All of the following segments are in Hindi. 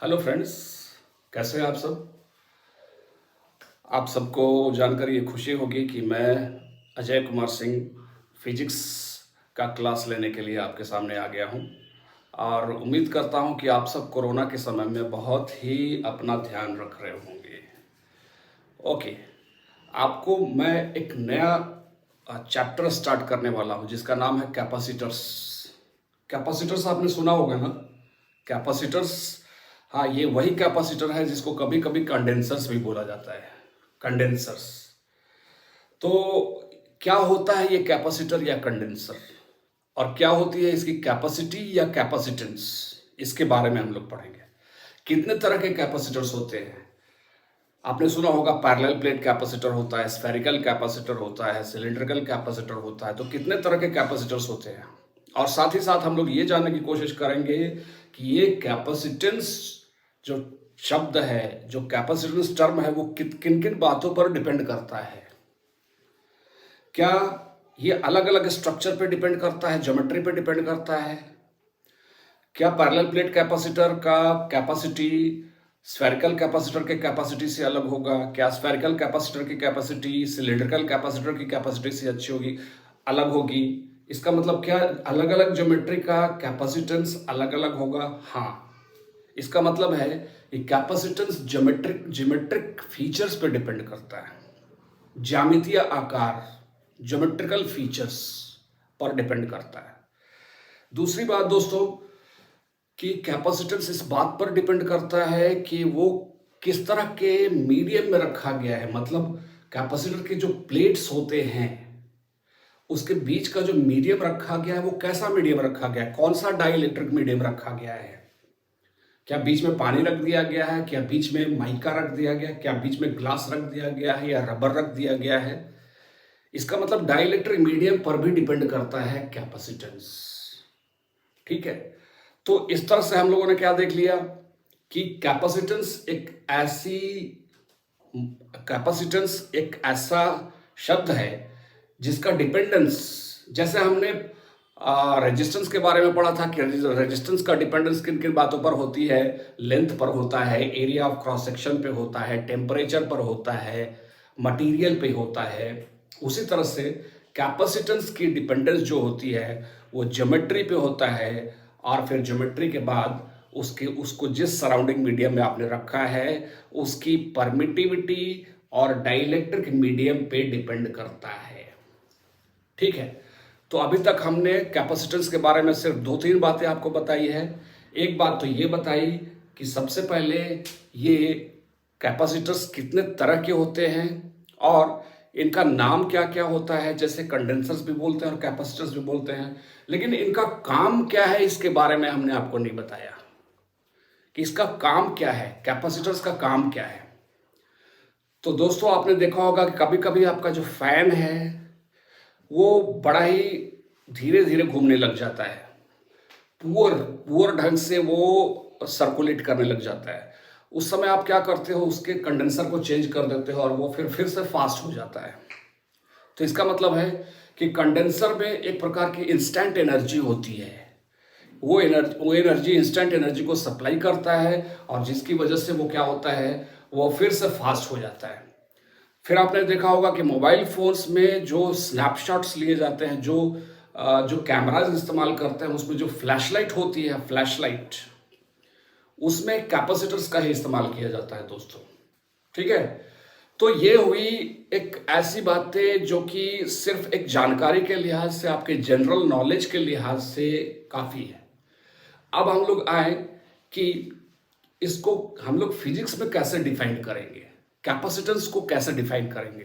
हेलो फ्रेंड्स, कैसे हैं आप सब। आप सबको जानकर ये खुशी होगी कि मैं अजय कुमार सिंह फिजिक्स का क्लास लेने के लिए आपके सामने आ गया हूँ। और उम्मीद करता हूँ कि आप सब कोरोना के समय में बहुत ही अपना ध्यान रख रहे होंगे। ओके, आपको मैं एक नया चैप्टर स्टार्ट करने वाला हूँ जिसका नाम है कैपेसिटर्स। कैपेसिटर्स आपने सुना होगा ना। कैपेसिटर्स, हाँ, ये वही कैपेसिटर है जिसको कभी कभी कंडेंसर्स भी बोला जाता है। कंडेंसर्स। तो क्या होता है ये कैपेसिटर या कंडेंसर, और क्या होती है इसकी कैपेसिटी या कैपेसिटेंस, इसके बारे में हम लोग पढ़ेंगे। कितने तरह के कैपेसिटर्स होते हैं आपने सुना होगा। पैरेलल प्लेट कैपेसिटर होता है, स्फेरिकल कैपेसिटर होता है, सिलिंड्रिकल कैपेसिटर होता है। तो कितने तरह के कैपेसिटर्स होते हैं, और साथ ही साथ हम लोग ये जानने की कोशिश करेंगे कि ये कैपेसिटेंस जो शब्द है, जो कैपेसिटेंस टर्म है, वो किन किन बातों पर डिपेंड करता है। क्या ये अलग अलग स्ट्रक्चर पे डिपेंड करता है, ज्योमेट्री पे डिपेंड करता है। क्या पैरेलल प्लेट कैपेसिटर का कैपेसिटी स्फेरिकल कैपेसिटर के कैपेसिटी से अलग होगा। क्या स्फेरिकल कैपेसिटर की कैपेसिटी सिलिंड्रिकल कैपेसिटर की कैपेसिटी से अच्छी होगी, अलग होगी। इसका मतलब क्या, अलग अलग ज्योमेट्री का कैपेसिटेंस अलग अलग होगा। हाँ, इसका मतलब है कि कैपेसिटेंस ज्योमेट्रिक फीचर्स पे डिपेंड करता है। ज्यामितीय आकार, ज्योमेट्रिकल फीचर्स पर डिपेंड करता है। दूसरी बात दोस्तों, कि कैपेसिटेंस इस बात पर डिपेंड करता है कि वो किस तरह के मीडियम में रखा गया है। मतलब कैपेसिटर के जो प्लेट्स होते हैं उसके बीच का जो मीडियम रखा गया है वो कैसा मीडियम रखा गया है, कौन सा डाइइलेक्ट्रिक मीडियम रखा गया है। क्या बीच में पानी रख दिया गया है, क्या बीच में माइका रख दिया गया, क्या बीच में ग्लास रख दिया गया है, या रबर रख दिया गया है। इसका मतलब डाइइलेक्ट्रिक मीडियम पर भी डिपेंड करता है कैपेसिटेंस। ठीक है, तो इस तरह से हम लोगों ने क्या देख लिया कि कैपेसिटेंस एक ऐसा शब्द है जिसका डिपेंडेंस, जैसे हमने रेजिस्टेंस के बारे में पढ़ा था कि रेजिस्टेंस का डिपेंडेंस किन किन बातों पर होती है। लेंथ पर होता है, एरिया ऑफ क्रॉस सेक्शन पे होता है, टेम्परेचर पर होता है, मटेरियल पे होता है। उसी तरह से कैपेसिटेंस की डिपेंडेंस जो होती है वो ज्योमेट्री पे होता है, और फिर ज्योमेट्री के बाद उसको जिस सराउंडिंग मीडियम में आपने रखा है उसकी परमिटिविटी और डाइइलेक्ट्रिक मीडियम पे डिपेंड करता है। ठीक है, तो अभी तक हमने कैपेसिटेंस के बारे में सिर्फ 2-3 बातें आपको बताई है। एक बात तो ये बताई कि सबसे पहले ये कैपेसिटर्स कितने तरह के होते हैं और इनका नाम क्या क्या होता है। जैसे कंडेंसर्स भी बोलते हैं और कैपेसिटर्स भी बोलते हैं, लेकिन इनका काम क्या है इसके बारे में हमने आपको नहीं बताया कि इसका काम क्या है, कैपेसिटर्स का काम क्या है। तो दोस्तों, आपने देखा होगा कि कभी कभी आपका जो फैन है वो बड़ा ही धीरे धीरे घूमने लग जाता है, पुअर पुअर ढंग से वो सर्कुलेट करने लग जाता है। उस समय आप क्या करते हो, उसके कंडेंसर को चेंज कर देते हो और वो फिर से फास्ट हो जाता है। तो इसका मतलब है कि कंडेंसर में एक प्रकार की इंस्टेंट एनर्जी होती है। वो एनर्जी इंस्टेंट एनर्जी को सप्लाई करता है, और जिसकी वजह से वो क्या होता है, वो फिर से फास्ट हो जाता है। फिर आपने देखा होगा कि मोबाइल फोन्स में जो स्नैपशॉट्स लिए जाते हैं, जो कैमराज इस्तेमाल करते हैं, उसमें जो फ्लैशलाइट होती है, फ्लैशलाइट, उसमें कैपेसिटर्स का ही इस्तेमाल किया जाता है दोस्तों। ठीक है, तो ये हुई एक ऐसी बातें जो कि सिर्फ एक जानकारी के लिहाज से, आपके जनरल नॉलेज के लिहाज से काफ़ी है। अब हम लोग आए कि इसको हम लोग फिजिक्स में कैसे डिफाइन करेंगे, कैपेसिटेंस को कैसे डिफाइन करेंगे।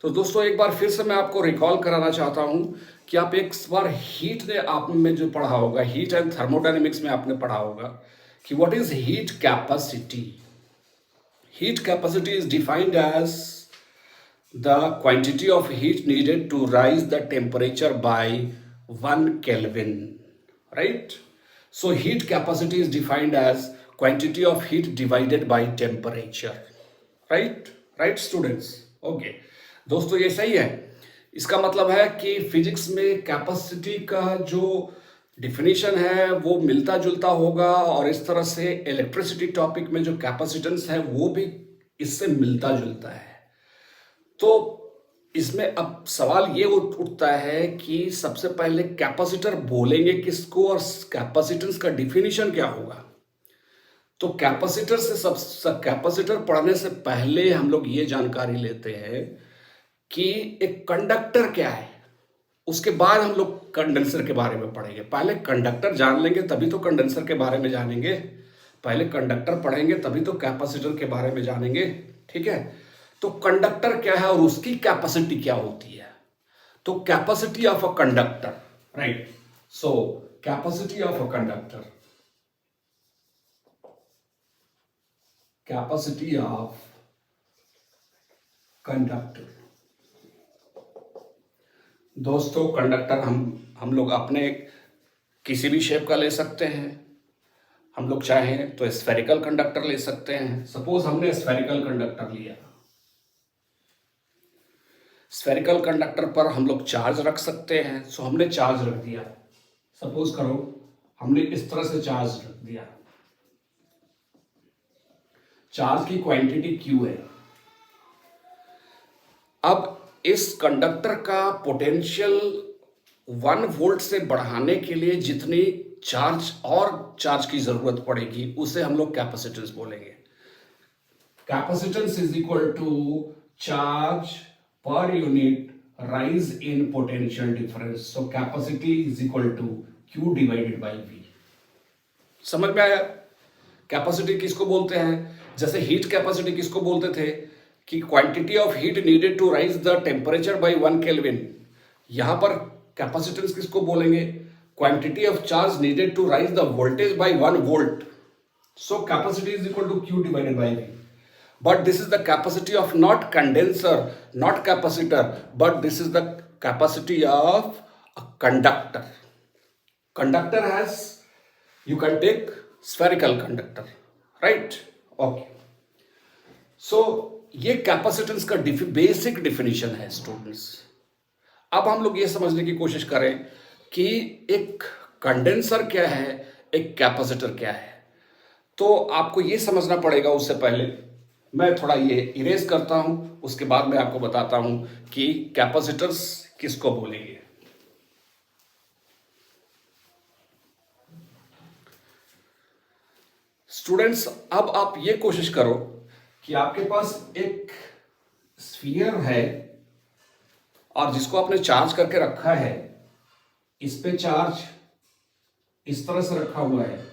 तो दोस्तों, एक बार फिर से मैं आपको रिकॉल कराना चाहता हूं कि आप एक बार हीट ने आप में जो पढ़ा होगा, हीट एंड थर्मोडायनेमिक्स में आपने पढ़ा होगा कि what is heat capacity. Heat capacity is defined as the quantity of heat needed to rise the temperature by 1 Kelvin, right? So heat capacity is defined as quantity of heat divided by temperature, right? Right students? Okay. दोस्तों, ये सही है। इसका मतलब है कि फिजिक्स में कैपेसिटी का जो डिफिनीशन है वो मिलता जुलता होगा, और इस तरह से इलेक्ट्रिसिटी टॉपिक में जो कैपेसिटेंस है वो भी इससे मिलता जुलता है। तो इसमें अब सवाल ये उठता है कि सबसे पहले कैपेसिटर बोलेंगे किसको और कैपेसिटेंस का डिफिनीशन क्या होगा। तो कैपेसिटर से सब कैपेसिटर पढ़ने से पहले हम लोग ये जानकारी लेते हैं कि एक कंडक्टर क्या है, उसके बाद हम लोग कंडेंसर के बारे में पढ़ेंगे। पहले कंडक्टर जान लेंगे तभी तो कंडेंसर के बारे में जानेंगे, पहले कंडक्टर पढ़ेंगे तभी तो कैपेसिटर के बारे में जानेंगे। ठीक है, तो कंडक्टर क्या है और उसकी कैपेसिटी क्या होती है। तो capacity of a conductor, right. So capacity of a conductor, capacity of conductor. दोस्तों कंडक्टर हम लोग अपने किसी भी शेप का ले सकते हैं। हम लोग चाहें तो स्फेरिकल कंडक्टर ले सकते हैं। सपोज हमने स्फेरिकल कंडक्टर लिया, स्फेरिकल कंडक्टर पर हम लोग चार्ज रख सकते हैं। सो हमने चार्ज रख दिया, सपोज करो हमने इस तरह से चार्ज रख दिया, चार्ज की क्वांटिटी Q है। अब इस कंडक्टर का पोटेंशियल 1 वोल्ट से बढ़ाने के लिए जितनी चार्ज की जरूरत पड़ेगी उसे हम लोग कैपेसिटेंस बोलेंगे। Capacitance is equal to charge per unit rise in potential difference. So capacity is equal to Q divided by V। समझ में आया? कैपेसिटी किसको बोलते हैं? जैसे हीट कैपेसिटी किसको बोलते थे कि quantity of heat needed to raise the temperature by 1 kelvin. यहां पर कैपेसिटेंस किसको बोलेंगे? Quantity of charge needed to raise the voltage by 1 volt. So capacity is equal to Q divided by V। But this is the capacity of not condenser, not capacitor, but this is the capacity of a conductor. Conductor has, you can take spherical conductor, right? Okay. So ये कैपेसिटेंस का बेसिक डिफिनीशन है स्टूडेंट्स। अब हम लोग ये समझने की कोशिश करें कि एक कंडेंसर क्या है, एक कैपेसिटर क्या है। तो आपको ये समझना पड़ेगा। उससे पहले मैं थोड़ा ये इरेज करता हूं, उसके बाद मैं आपको बताता हूं कि कैपेसिटर्स किसको बोलेंगे। स्टूडेंट्स अब आप ये कोशिश करो कि आपके पास एक स्फीयर है और जिसको आपने चार्ज करके रखा है। इस पे चार्ज इस तरह से रखा हुआ है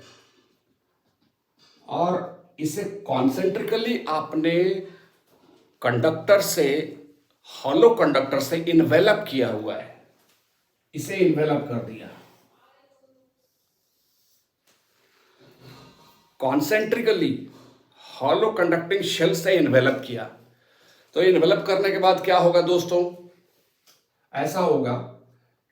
और इसे कॉन्सेंट्रिकली आपने कंडक्टर से, हॉलो कंडक्टर से इन्वेलप किया हुआ है। इसे इन्वेलप कर दिया, कॉन्सेंट्रिकली हॉलो कंडक्टिंग शेल से इन्वेलप किया। तो इन्वेलप करने के बाद क्या होगा दोस्तों? ऐसा होगा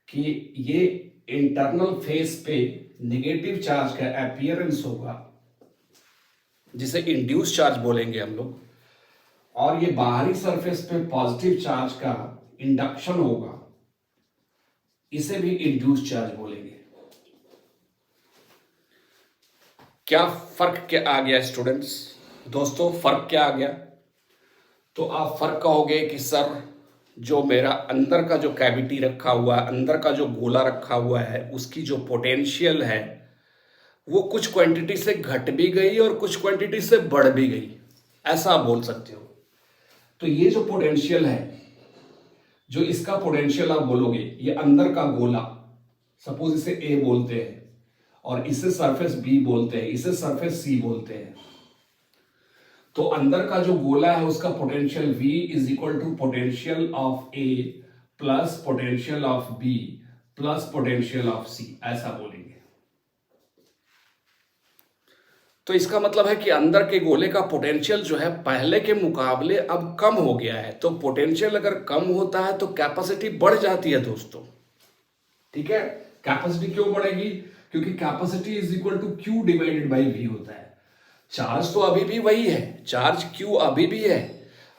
कि ये इंटरनल फेस पे नेगेटिव चार्ज का अपीयरेंस होगा, जिसे इंड्यूस चार्ज बोलेंगे हम लोग, और ये बाहरी सरफेस पे पॉजिटिव चार्ज का इंडक्शन होगा, इसे भी इंड्यूस चार्ज बोलेंगे। क्या फर्क क्या आ गया स्टूडेंट्स? दोस्तों फर्क क्या आ गया? तो आप फर्क कहोगे कि सर जो मेरा अंदर का जो कैविटी रखा हुआ है, अंदर का जो गोला रखा हुआ है, उसकी जो पोटेंशियल है वो कुछ क्वांटिटी से घट भी गई और कुछ क्वांटिटी से बढ़ भी गई, ऐसा आप बोल सकते हो। तो ये जो पोटेंशियल है, जो इसका पोटेंशियल आप बोलोगे, ये अंदर का गोला, सपोज इसे ए बोलते हैं और इसे सरफेस बी बोलते हैं, इसे सरफेस सी बोलते हैं। तो अंदर का जो गोला है उसका potential V is equal to potential of A plus potential of B plus potential of C, ऐसा बोलेंगे। तो इसका मतलब है कि अंदर के गोले का पोटेंशियल जो है पहले के मुकाबले अब कम हो गया है। तो पोटेंशियल अगर कम होता है तो कैपेसिटी बढ़ जाती है दोस्तों। ठीक है, कैपेसिटी क्यों बढ़ेगी? क्योंकि capacity is equal to Q divided by V होता है। चार्ज तो अभी भी वही है, चार्ज Q अभी भी है।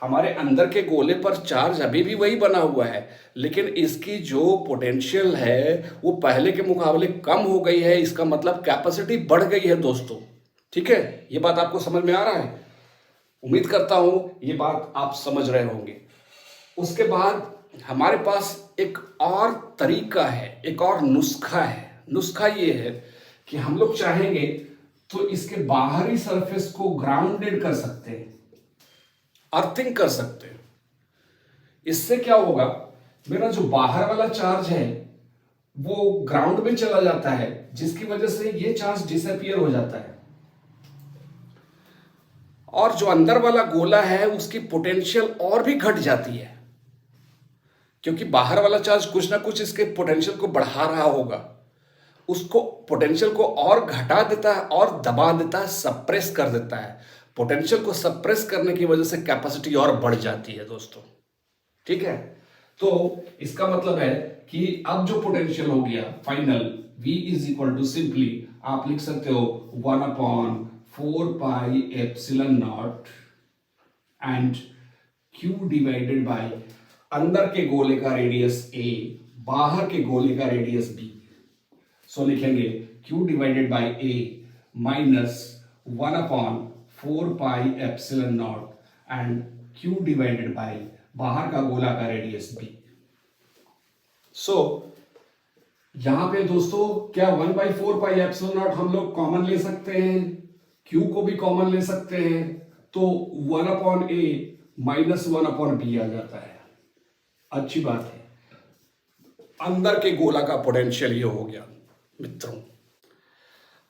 हमारे अंदर के गोले पर चार्ज अभी भी वही बना हुआ है, लेकिन इसकी जो पोटेंशियल है वो पहले के मुकाबले कम हो गई है। इसका मतलब कैपेसिटी बढ़ गई है दोस्तों। ठीक है, ये बात आपको समझ में आ रहा है? उम्मीद करता हूं ये बात आप समझ रहे होंगे। उसके बाद हमारे पास एक और तरीका है, एक और नुस्खा है। नुस्खा ये है कि हम लोग चाहेंगे तो इसके बाहरी सरफेस को ग्राउंडेड कर सकते हैं, अर्थिंग कर सकते हैं। इससे क्या होगा, मेरा जो बाहर वाला चार्ज है वो ग्राउंड में चला जाता है, जिसकी वजह से ये चार्ज डिसअपियर हो जाता है, और जो अंदर वाला गोला है उसकी पोटेंशियल और भी घट जाती है, क्योंकि बाहर वाला चार्ज कुछ ना कुछ इसके पोटेंशियल को बढ़ा रहा होगा। उसको पोटेंशियल को और घटा देता है और दबा देता है, सप्रेस कर देता है। पोटेंशियल को सप्रेस करने की वजह से कैपेसिटी और बढ़ जाती है दोस्तों। ठीक है, तो इसका मतलब है कि अब जो पोटेंशियल हो गया final V is equal to, simply आप लिख सकते हो 1/4πε0 एंड Q डिवाइडेड बाय अंदर के गोले का रेडियस A, बाहर के गोले का रेडियस B। सो लिखेंगे Q divided by A minus 1/4πε0 and Q divided by बाहर का गोला का रेडियस B। सो यहां पे दोस्तों क्या 1/4πε0 हम लोग कॉमन ले सकते हैं, Q को भी कॉमन ले सकते हैं, तो 1/A माइनस 1/B आ जाता है। अच्छी बात है, अंदर के गोला का पोटेंशियल ये हो गया मित्रों।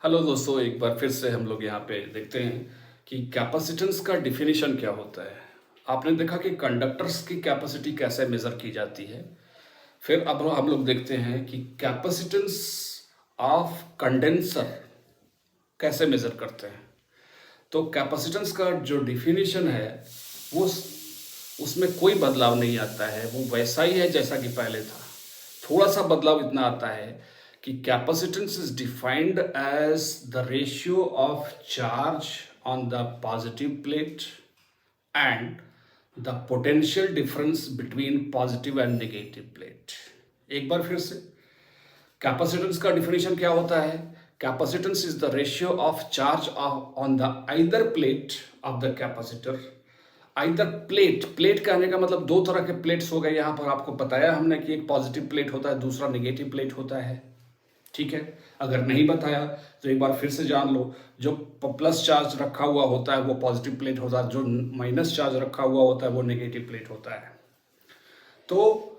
हेलो दोस्तों, एक बार फिर से हम लोग यहाँ पे देखते हैं कि कैपेसिटेंस का डिफिनीशन क्या होता है। आपने देखा कि कंडक्टर्स की कैपेसिटी कैसे मेजर की जाती है। फिर अब हम लोग देखते हैं कि कैपेसिटेंस ऑफ कंडेंसर कैसे मेजर करते हैं। तो कैपेसिटेंस का जो डिफिनीशन है वो उसमें कोई बदलाव नहीं आता है, वो वैसा ही है जैसा कि पहले था। थोड़ा सा बदलाव इतना आता है कि capacitance is defined as the ratio of charge on the positive plate and the potential difference between positive and negative plate. एक बार फिर से, कैपेसिटेंस का डिफिनीशन क्या होता है? Capacitance is the ratio of charge on the either plate of the capacitor. Either plate, plate कहने का मतलब दो तरह के प्लेट्स हो गए। यहाँ पर आपको बताया हमने कि एक पॉजिटिव प्लेट होता है, दूसरा नेगेटिव प्लेट होता है। ठीक है, अगर नहीं बताया तो एक बार फिर से जान लो। जो प्लस चार्ज रखा हुआ होता है वो पॉजिटिव प्लेट होता है, जो माइनस चार्ज रखा हुआ होता है वो नेगेटिव प्लेट होता है। तो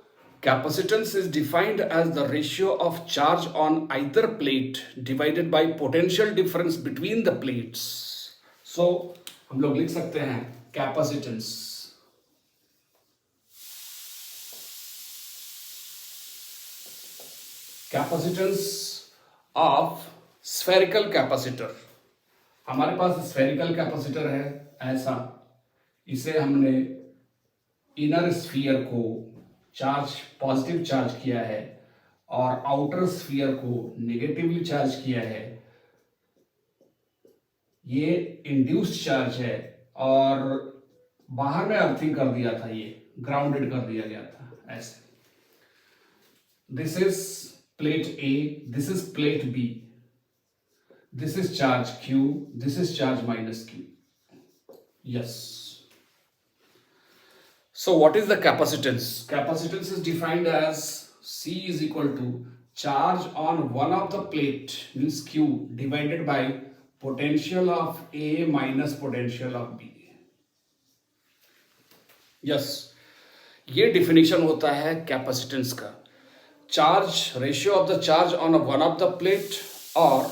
capacitance is defined as the ratio of charge on either plate divided by potential difference between the plates. So हम लोग लिख सकते हैं कैपेसिटेंस ऑफ स्फेरिकल कैपेसिटर। हमारे पास स्फेरिकल कैपेसिटर है ऐसा, इसे हमने इनर स्फीयर को चार्ज पॉजिटिव चार्ज किया है और आउटर स्फीयर को नेगेटिवली चार्ज किया है। ये इंड्यूस्ड चार्ज है और बाहर में अर्थिंग कर दिया था, ये ग्राउंडेड कर दिया गया था ऐसे। This is plate A, this is plate B, this is charge Q, this is charge minus Q. Yes. So what is the capacitance? Capacitance is defined as C is equal to charge on one of the plate means Q divided by potential of A minus potential of B. Yes, ये definition होता है कैपेसिटेंस का। Charge, ratio of the charge on one of the plate और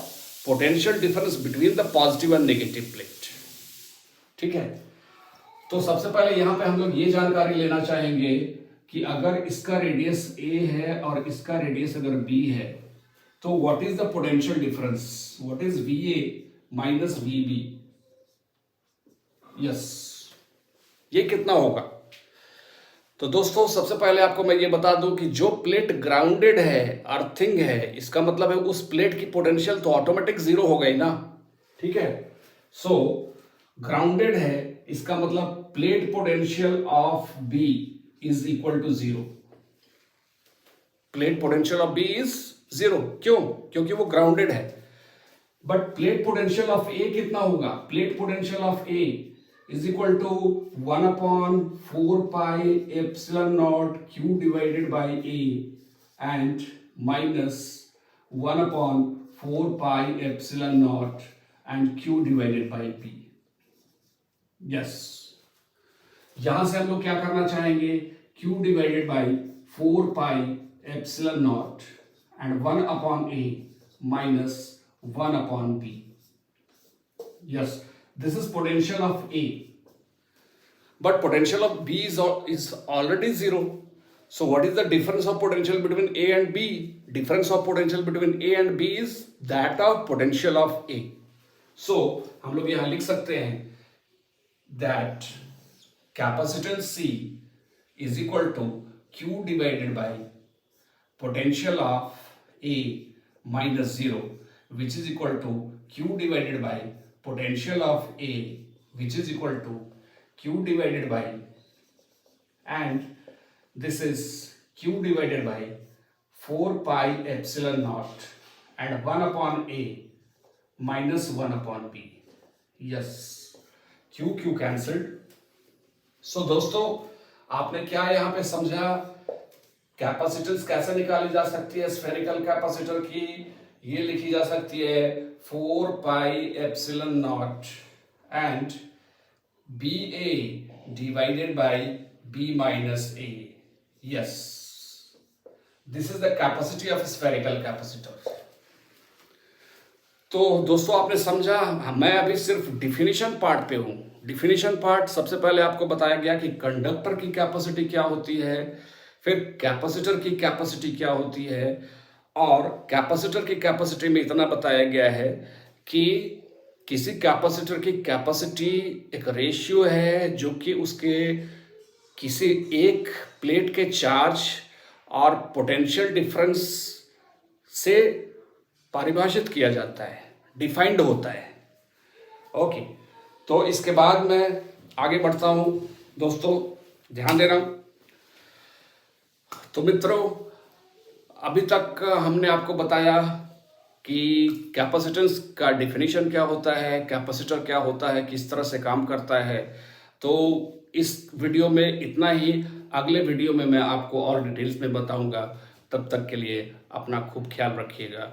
potential difference between the positive and negative plate. ठीक है, तो सबसे पहले यहां पे हम लोग ये जानकारी लेना चाहेंगे कि अगर इसका रेडियस A है और इसका रेडियस अगर B है तो what is the potential difference, what is VA minus VB। Yes, ये कितना होगा? तो दोस्तों सबसे पहले आपको मैं ये बता दूं कि जो प्लेट ग्राउंडेड है, अर्थिंग है, इसका मतलब है उस प्लेट की पोटेंशियल तो ऑटोमेटिक जीरो हो गई ना। ठीक है, सो ग्राउंडेड है, इसका मतलब plate potential of B is equal to 0। Plate potential of B is 0। क्यों? क्योंकि वो ग्राउंडेड है। But plate potential of A कितना होगा? Plate potential of A is equal to 1/4πε0 q divided by A and minus 1/4πε0 and q divided by B. Yes, यहां से हम लोग क्या करना चाहेंगे? q divided by 4πε0 and 1/a minus 1/b। Yes, this is potential of A, but potential of B is already 0. So what is the difference of potential between A and B? Difference of potential between A and B is that of potential of A. So हम लोग यहाँ लिख सकते हैं that capacitance C is equal to Q divided by potential of A minus 0, which is equal to Q divided by potential of A, which is equal to Q divided by, and this is Q divided by 4πε0 and 1/a minus 1/b. Yes, Q cancelled. So दोस्तों, आपने क्या यहाँ पे समझा? कैपेसिटेंस कैसे निकाली जा सकती है स्फेरिकल कैपेसिटर की? ये लिखी जा सकती है 4πε0 and BA divided by B minus A. Yes, this is the capacity of spherical capacitor. तो दोस्तों, आपने समझा? मैं अभी सिर्फ डिफिनीशन पार्ट पे हूँ। डिफिनीशन पार्ट सबसे पहले आपको बताया गया कि कंडक्टर की कैपेसिटी क्या होती है, फिर कैपेसिटर की कैपेसिटी क्या होती है, और कैपेसिटर की कैपेसिटी में इतना बताया गया है कि किसी कैपेसिटर की कैपेसिटी एक रेशियो है जो कि उसके किसी एक प्लेट के चार्ज और पोटेंशियल डिफरेंस से परिभाषित किया जाता है, डिफाइंड होता है। ओके, तो इसके बाद मैं आगे बढ़ता हूँ। दोस्तों, ध्यान देना। तो मित्रों, अभी तक हमने आपको बताया कि कैपेसिटेंस का डिफिनीशन क्या होता है, कैपेसिटर क्या होता है, किस तरह से काम करता है। तो इस वीडियो में इतना ही। अगले वीडियो में मैं आपको और डिटेल्स में बताऊंगा। तब तक के लिए अपना खूब ख्याल रखिएगा।